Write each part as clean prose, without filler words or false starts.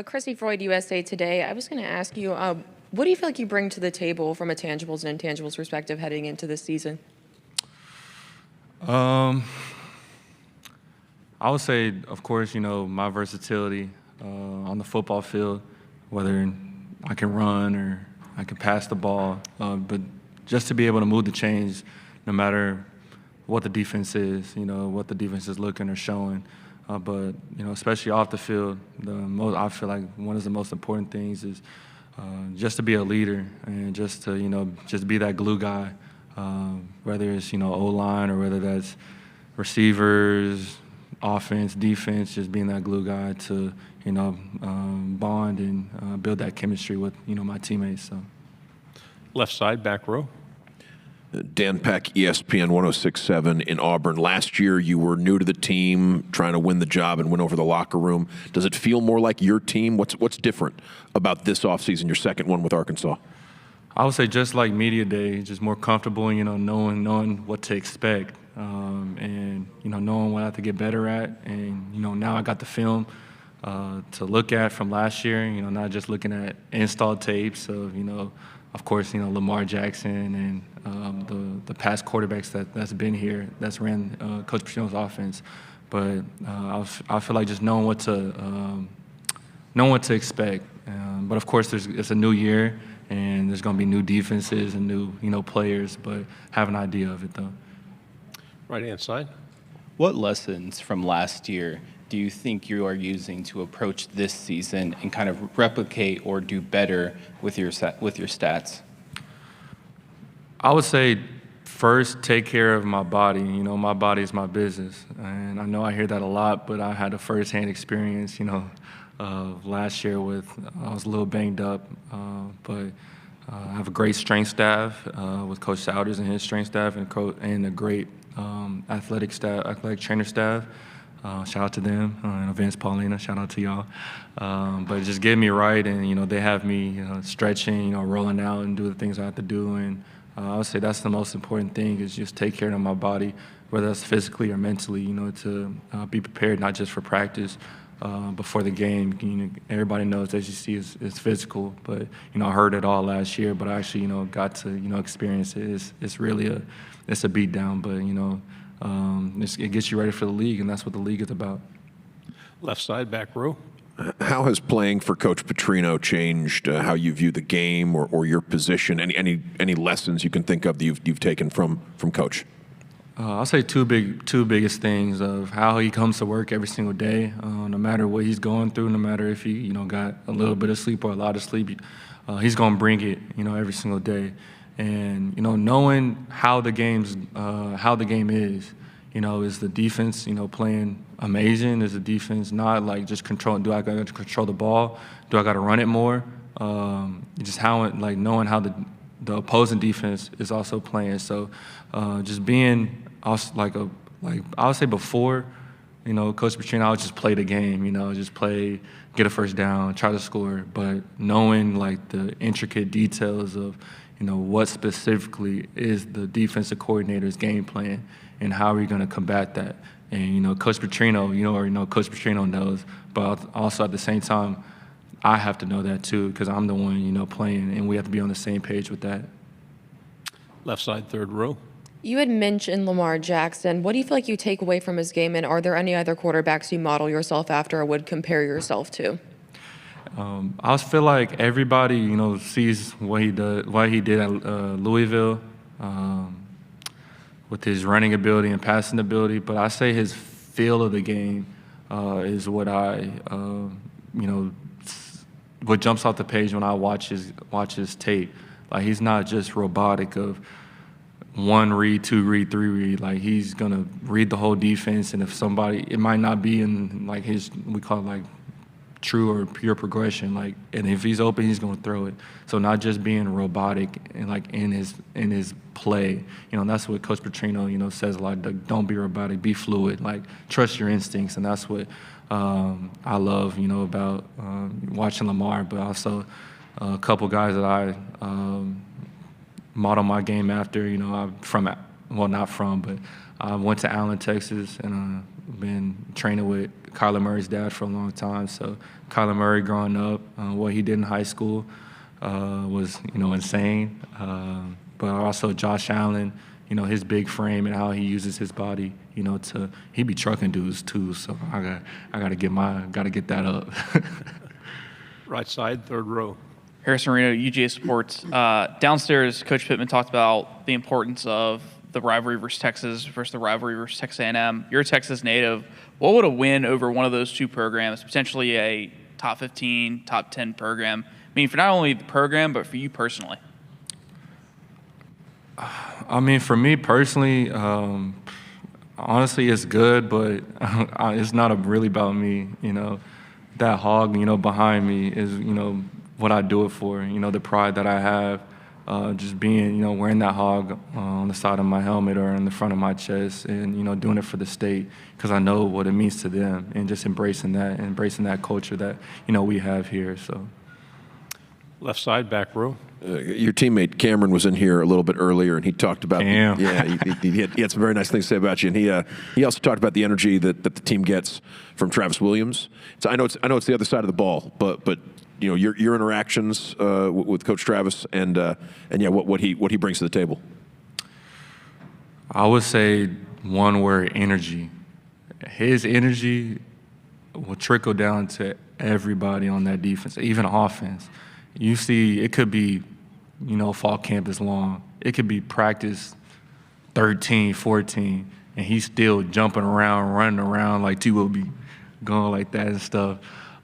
Chrissy Freud, USA Today. I was going to ask you, what do you feel like you bring to the table from a tangibles and intangibles perspective heading into this season? I would say, of course, my versatility on the football field, whether I can run or I can pass the ball, but just to be able to move the chains no matter what the defense is, what the defense is looking or showing. But especially off the field, I feel like one of the most important things is just to be a leader and just to just be that glue guy, whether it's O-line or whether that's receivers, offense, defense, just being that glue guy to bond and build that chemistry with my teammates. So. Left side, back row. Dan Peck, ESPN 106.7 in Auburn. Last year, you were new to the team, trying to win the job and win over the locker room. Does it feel more like your team? What's different about this offseason, your second one with Arkansas? I would say just like media day, just more comfortable, knowing what to expect, and knowing what I have to get better at. And now I got the film to look at from last year. Not just looking at installed tapes of course, Lamar Jackson and the past quarterbacks that's been here, that's ran Coach Petrino's offense. But I feel like just knowing what to expect. But of course, it's a new year, and there's going to be new defenses and new players. But have an idea of it though. Right hand side. What lessons from last year do you think you are using to approach this season and kind of replicate or do better with your stats? I would say first, take care of my body. My body is my business. And I know I hear that a lot, but I had a firsthand experience, last year I was a little banged up, but I have a great strength staff with Coach Souders and his strength staff and a great athletic trainer staff. Shout out to them, and Vince, Paulina, shout out to y'all. But just get me right, and they have me stretching, rolling out and do the things I have to do. And I would say that's the most important thing is just take care of my body, whether that's physically or mentally, to be prepared not just for practice, but for the game. Everybody knows SEC is physical, but I heard it all last year, but I actually got to experience it. It's really it's a beat down, but it gets you ready for the league, and that's what the league is about. Left side, back row. How has playing for Coach Petrino changed how you view the game or your position? Any lessons you can think of that you've taken from Coach? I'll say two biggest things of how he comes to work every single day, no matter what he's going through, no matter if he got a little bit of sleep or a lot of sleep, he's gonna bring it every single day. And knowing how the game is, is the defense playing amazing? Is the defense not like just controlling? Do I got to control the ball? Do I got to run it more? Just knowing how the opposing defense is also playing. So just being also I would say before, Coach Petrino, I would just play the game. Just play, get a first down, try to score. But knowing the intricate details of what specifically is the defensive coordinator's game plan and how are we going to combat that. And, Coach Petrino, already know Coach Petrino knows, but also at the same time, I have to know that too because I'm the one, playing, and we have to be on the same page with that. Left side, third row. You had mentioned Lamar Jackson. What do you feel like you take away from his game, and are there any other quarterbacks you model yourself after or would compare yourself to? I feel like everybody, sees what he did at Louisville with his running ability and passing ability. But I say his feel of the game is what what jumps off the page when I watch his tape. He's not just robotic of one read, two read, three read. He's gonna read the whole defense, and if somebody, it might not be in we call it true or pure progression, and if he's open, he's gonna throw it. So not just being robotic and in his play, that's what Coach Petrino says a lot. Don't be robotic, be fluid, trust your instincts, and that's what I love about watching Lamar, but also a couple guys that I model my game after. I'm not from, but I went to Allen, Texas, and been training with Kyler Murray's dad for a long time. So Kyler Murray growing up, what he did in high school was, insane. But also Josh Allen, his big frame and how he uses his body, he be trucking dudes too. So I got to get that up. Right side, third row. Harrison Marino, UGA Sports. Downstairs, Coach Pittman talked about the importance of the rivalry versus Texas versus the rivalry versus Texas A&M. You're a Texas native. What would a win over one of those two programs, potentially a top 15, top 10 program, mean for not only the program, but for you personally? I mean, for me personally, honestly, it's good, but it's not really about me. That hog, behind me is, what I do it for. The pride that I have, just being, wearing that hog on the side of my helmet or in the front of my chest, and doing it for the state because I know what it means to them, and just embracing that culture that we have here. So. Left side, back row. Your teammate Cameron was in here a little bit earlier, and he talked about he had some very nice things to say about you, and he also talked about the energy that the team gets from Travis Williams. So I know it's the other side of the ball, but your interactions with Coach Travis and what he brings to the table. I would say one word: energy. His energy will trickle down to everybody on that defense, even offense. You see, it could be, fall camp is long. It could be practice 13, 14, and he's still jumping around, running around like T will be going like that and stuff.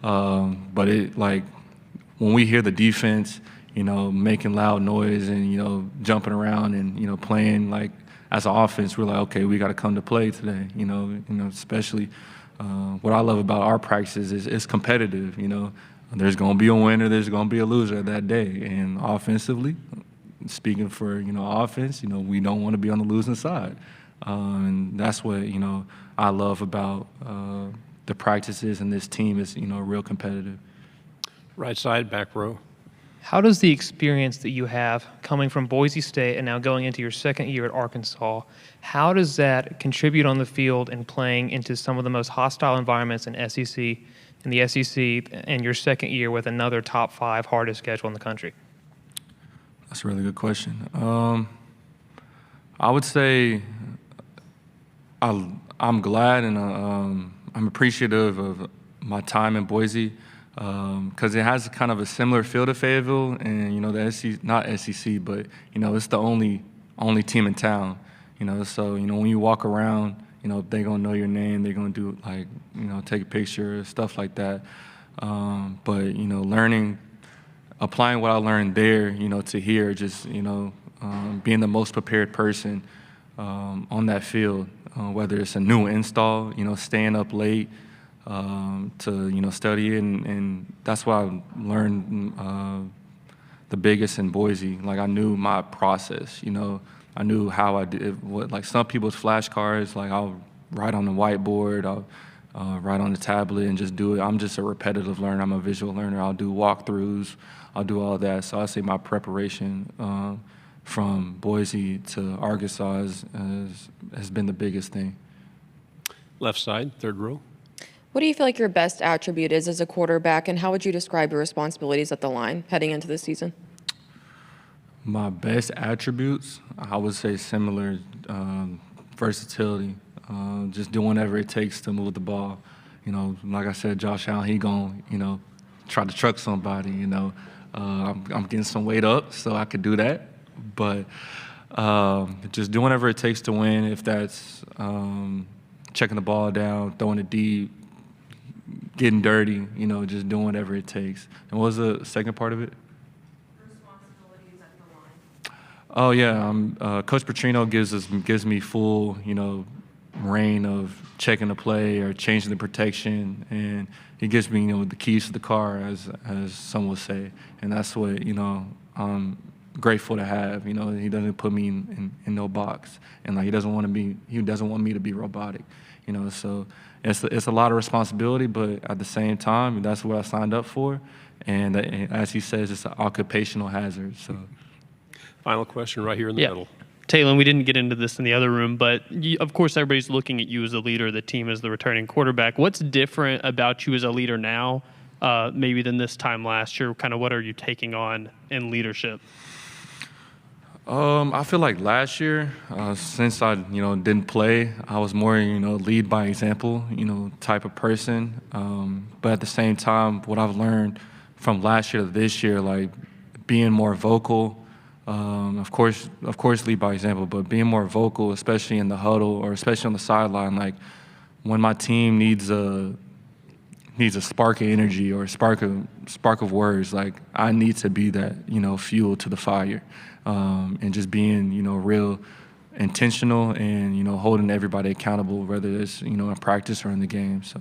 But when we hear the defense, making loud noise and, jumping around and, playing like as an offense, we're like, okay, we got to come to play today, especially what I love about our practices is it's competitive, There's going to be a winner, there's going to be a loser that day. And offensively, speaking for, offense, we don't want to be on the losing side. And that's what, I love about the practices, and this team is, real competitive. Right side, back row. How does the experience that you have coming from Boise State and now going into your second year at Arkansas, how does that contribute on the field and playing into some of the most hostile environments in the SEC and your second year with another top 5 hardest schedule in the country? That's a really good question. I would say I'm glad and I'm appreciative of my time in Boise because it has kind of a similar feel to Fayetteville, and the SEC, not SEC, but it's the only team in town. So when you walk around, they're gonna know your name. They're gonna do take a picture, stuff like that. But applying what I learned there, to here, just being the most prepared person on that field, whether it's a new install, staying up late to study it, and that's what I learned the biggest in Boise. Like I knew my process, I knew how I did what, like some people's flashcards, like I'll write on the whiteboard, I'll write on the tablet and just do it. I'm just a repetitive learner. I'm a visual learner. I'll do walkthroughs. I'll do all that. So I say my preparation from Boise to Arkansas has been the biggest thing. Left side, third row. What do you feel like your best attribute is as a quarterback, and how would you describe your responsibilities at the line heading into this season? My best attributes, I would say similar, versatility, just doing whatever it takes to move the ball. Like I said, Josh Allen, he gon' try to truck somebody, I'm getting some weight up so I could do that. But just doing whatever it takes to win, if that's checking the ball down, throwing it deep, getting dirty, just doing whatever it takes. And what was the second part of it? Oh yeah, Coach Petrino gives me full, reign of checking the play or changing the protection, and he gives me, the keys to the car, as some would say, and that's what I'm grateful to have. He doesn't put me in no box, and he doesn't want me to be robotic, So it's a lot of responsibility, but at the same time, that's what I signed up for, and as he says, it's an occupational hazard. So. Final question right here in the middle. Taylen, we didn't get into this in the other room, but of course everybody's looking at you as the leader, the team as the returning quarterback. What's different about you as a leader now, maybe than this time last year? Kind of what are you taking on in leadership? I feel like last year, since I didn't play, I was more lead by example type of person. But at the same time, what I've learned from last year to this year, like being more vocal. Of course, lead by example, but being more vocal, especially in the huddle or especially on the sideline. Like when my team needs a spark of energy or a spark of words, like I need to be that fuel to the fire, and just being real intentional and holding everybody accountable, whether it's in practice or in the game. So.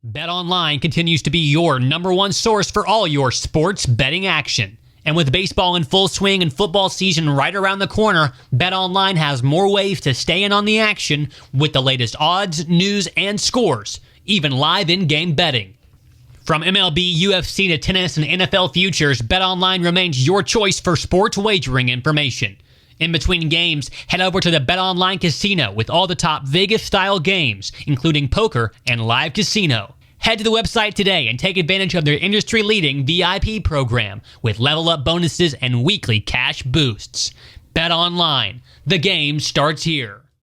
BetOnline continues to be your number one source for all your sports betting action. And with baseball in full swing and football season right around the corner, BetOnline has more ways to stay in on the action with the latest odds, news, and scores, even live in-game betting. From MLB, UFC to tennis and NFL futures, BetOnline remains your choice for sports wagering information. In between games, head over to the BetOnline Casino with all the top Vegas-style games, including poker and live casino. Head to the website today and take advantage of their industry-leading VIP program with level-up bonuses and weekly cash boosts. BetOnline. The game starts here.